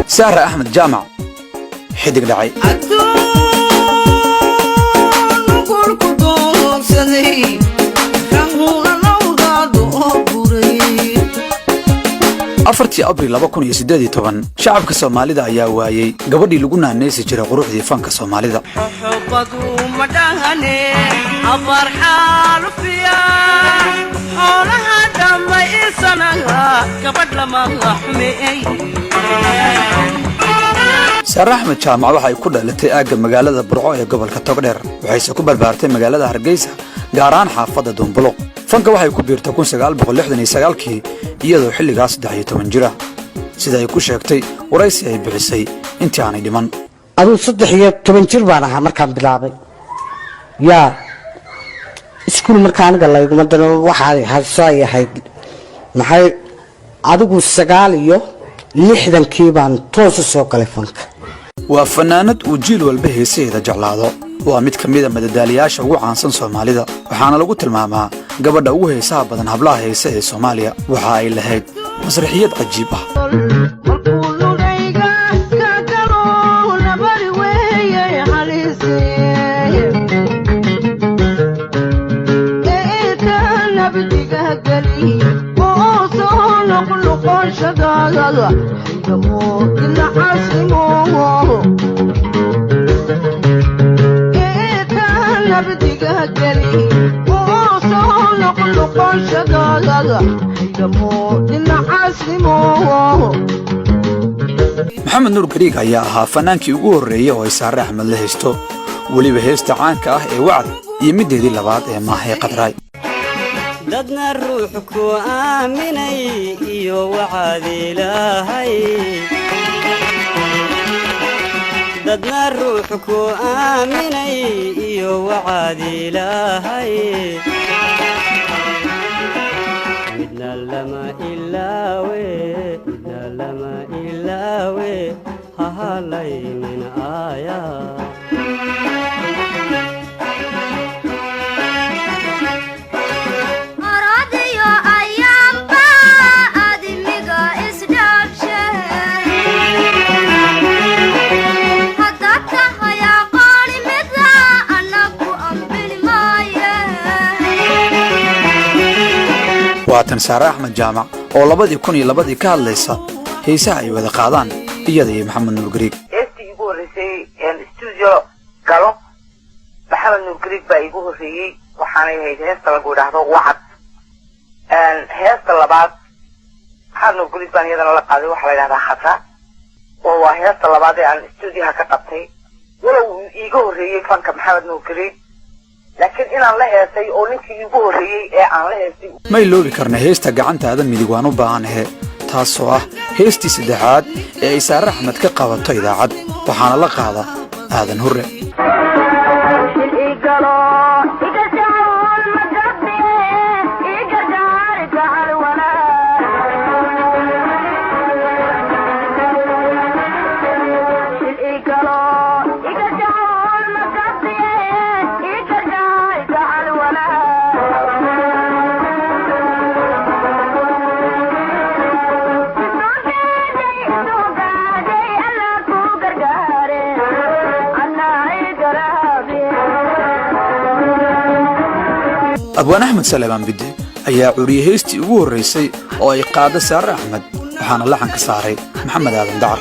سارة أحمد جامع حدق دعي afartii abriil 2018 shacabka Soomaalida ayaa waayay gabadhii lagu naanaysi jiray quruxdii fanka Soomaalida xubadu ma dhahane afarxal fiya xoolaha dhamaysanaa gabadh lama xumay Sara Ahmed Jaamac waxay ku dhalatay aaga magaalada Burco ee gobolka Togdheer waxayse ku barbaartay magaalada Hargeysa gaar ahaan xaafadda Doonbuluq fanka waxay ku biirtay 1969kii iyadoo xilligaas 13 jir ah sida ay ku sheegtay waraysi ay bixisay intii aanay dhiman aduu 13 jir baan ahaa markaan bilaabay yaa iskuul markaan galay madana waxa ay ahayd maxay adigu 69kii baan toos soo galay fanka waa fanaanad uu jiil walba heesadeeda jeclaado waa mid ka mid ah madadaaliyaasha ugu caansan Soomaalida waxaana lagu tilmaamaa gabadha ugu heesaha badan hablaha heesa ee Soomaaliya waxa ay lahayd masraxiyad cajiib ah محمد نور قريق ayaa ahaa fanaankii ugu horeeyay oo Sara Ahmed la haysto waliba heesta caanka ah ee wacd iyo mideedii labaad ee maahay qadraay dadna ruux ku aaminay iyo wacd ilaahay dadna ruux ku aaminay iyo wacd ilaahay midna lama ilaawe ha halaynin aaya waatan Sara Ahmed Jaamac oo 2002 ka hadlaysa heesaha ay wada qaadaan iyada iyo Maxamed Nuur Gariig heestii ugu horeysay studio galo Maxamed Nuur Gariig baa igu horeeyay waxaana ahayd heesta lagu yiraahdo wacd heesta labaad Maxamed Nuur Gariig baan iyadana la qaaday waxa la yiraahdaa khatra oo waa heesta labaad ee aan studio ka qabtay walow igu horeeyay fanka Maxamed Nuur Gariig laakiin inaan la heesay oo ninkii igu horeeyay ee aan la heesay ma iloobi karna heesta gacantaada midig waan u baahanahay taasoo ah heestii saddexaad ee ay Sara Ahmed ka qabato idaacad waxaana la qaada aadan hurre أبوان أحمد سليمان بدي أيها عريه هيستي ugu horeysay oo ay qaada Sara Ahmed waxaana laxan ka saaray Maxamed Aadan Dacar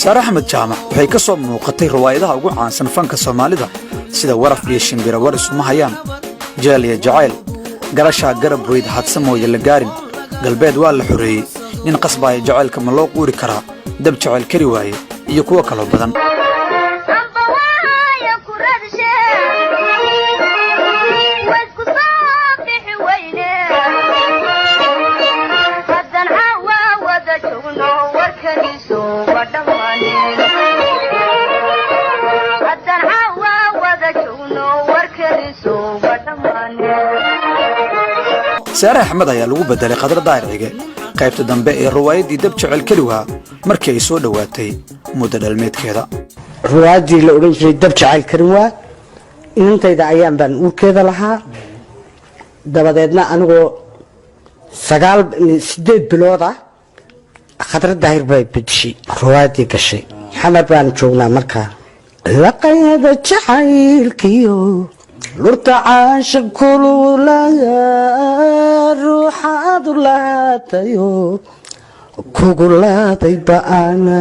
Sara Ahmed Jaamac waxay ka soo muuqatay riwaayadaha ugu caansan fanka Soomaalida sida Waraf iyo Shimbira war isuma hayaan Jaaliya Jacayl garasha garab weyd hadsamooyo la gaarin galbeed waa la xoreeyay nin qasbay jacaylka ma loo quuri karaa dab jacayl kari waaye iyo kuwa kale badan Sara Ahmed ayaa lagu bedelay qadar daariga qaybta dambe ee riwaayadii dab jacayl kaliwa markii ay soo dhawaatay muddo dhalmeedkeeda riwaayadii la oran jiray dab jacayl kaliwa intayda ayaan baan urkeeda lahaa dabadeedna anigoo sideed bilooda khadrad daahir bay bedeshay ruwaadii gashay xamar baan joognaa markaa laqayada jacaylkiyo lurta caashaq kululaga ruuxaad laatayo kugu laaday ba'ana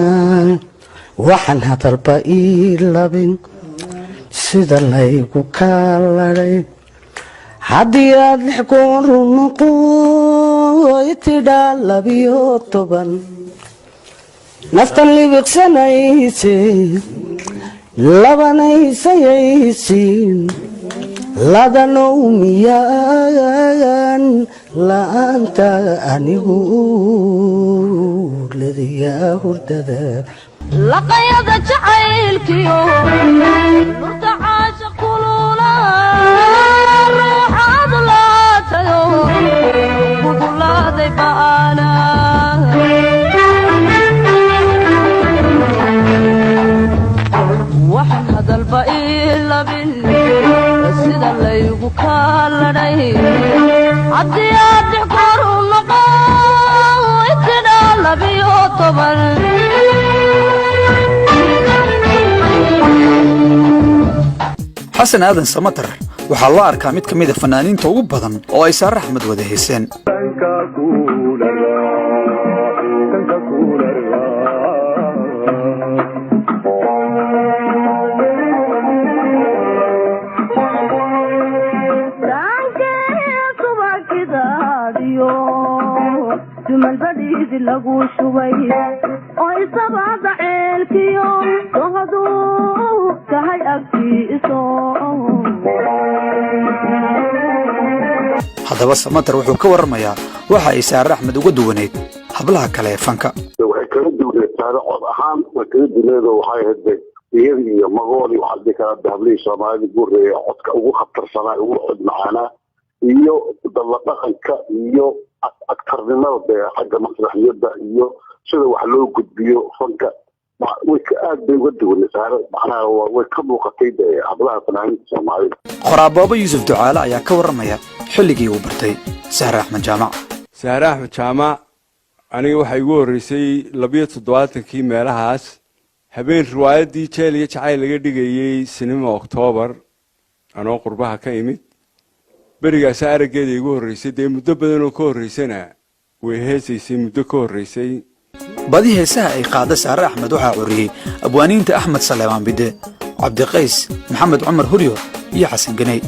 waxaan hadalba ii labin sida laygu kaaladhay haddii aad 6 goor noqo itidhaa 12 naftan libiqsanayse labanaysayaysiin ladanow miyaan la'aanta anigu ladiyaa hurdada laqayada jacaylkiyo lurta caashaq kulula ruuxaad laatayo kugulaaday ba'ana waxaan hadalba ii labin sida laygu kaaladhay haddii aad 6 goor noqo itidhaa 12 xasan aadan samatar waxaa loo arkaa mid ka mid a fanaaniinta ugu badan oo ay saare axmed wada hayseen lagu shubay oo isabada ceelkiyo wahadu tahay agtiiso haddaba samatar wuxuu ka warramayaa waxa ay saare axmed uga duwaneyd hablaha kale ee fanka waxay kala duwaneed saare cod ahaan way kala duwaneed oo waxay ahayd iyada iyo magooli waxaa dhihi karaa dahablihii soomaalida guurreeya codka ugu khatarsanaa ugu cod macaanaa iyo dalla dhaqanka iyo aktarnimada xagga masraxiyadda iyo sida wax loo gudbiyo fanka way ka aad bay uga duwanay saare macnaha way ka muuqatay hablaha fanaaniinta soomaalida qoraaboobo yuusuf ducaale ayaa ka warramaya xilligii uu bartay saare axmed jaamac saare axmed jaamac aniga waxay igu horreysay 72kii meelahaas habeen riwaayaddii jeel iyo jacayl laga dhigayey sinima oktoobar anoo qurbaha ka imid berigaas araggeeda igu horreysay dee muddo badan oo ka horreysana way heesaysay muddo ka horreysay badi heesaha ay qaada saare axmed waxaa curiyey abwaaniinta axmed saleebaan bide cabdiqays maxamed cumar huryo iyo xasan ganey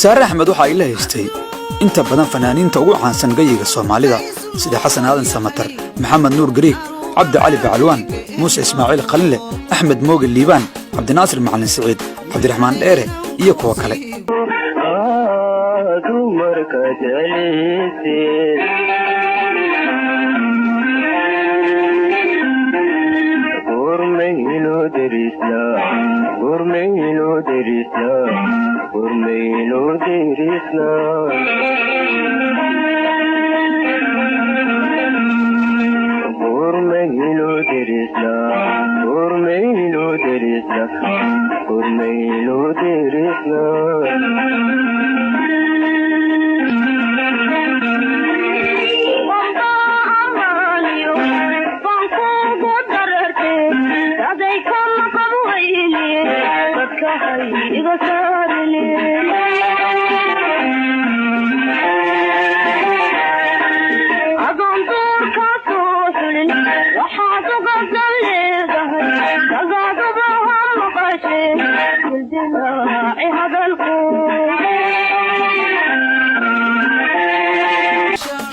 saare axmed waxa ay la haystay inta badan fanaaniinta ugu caansan gayiga soomaalida sida xasan aadan samatar maxamed nuur gariig cabdi cali bacalwaan muuse ismaaciil qalinle axmed mooge liibaan cabdinaasir macalin siciid cabdiraxmaan dheere iyo kuwa kale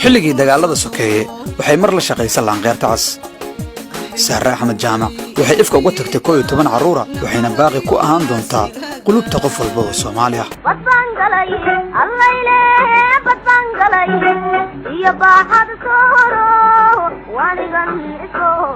xilligii dagaalada sokeeye waxay mar la shaqaysan laanqeyrta cas saare axmed jaamac waxay ifka uga tagtay 11 carruura waxayna baaqi ku ahaan doontaa qulubta qof walba oo Soomaali ah iyo baaxad sooro waanigan isoo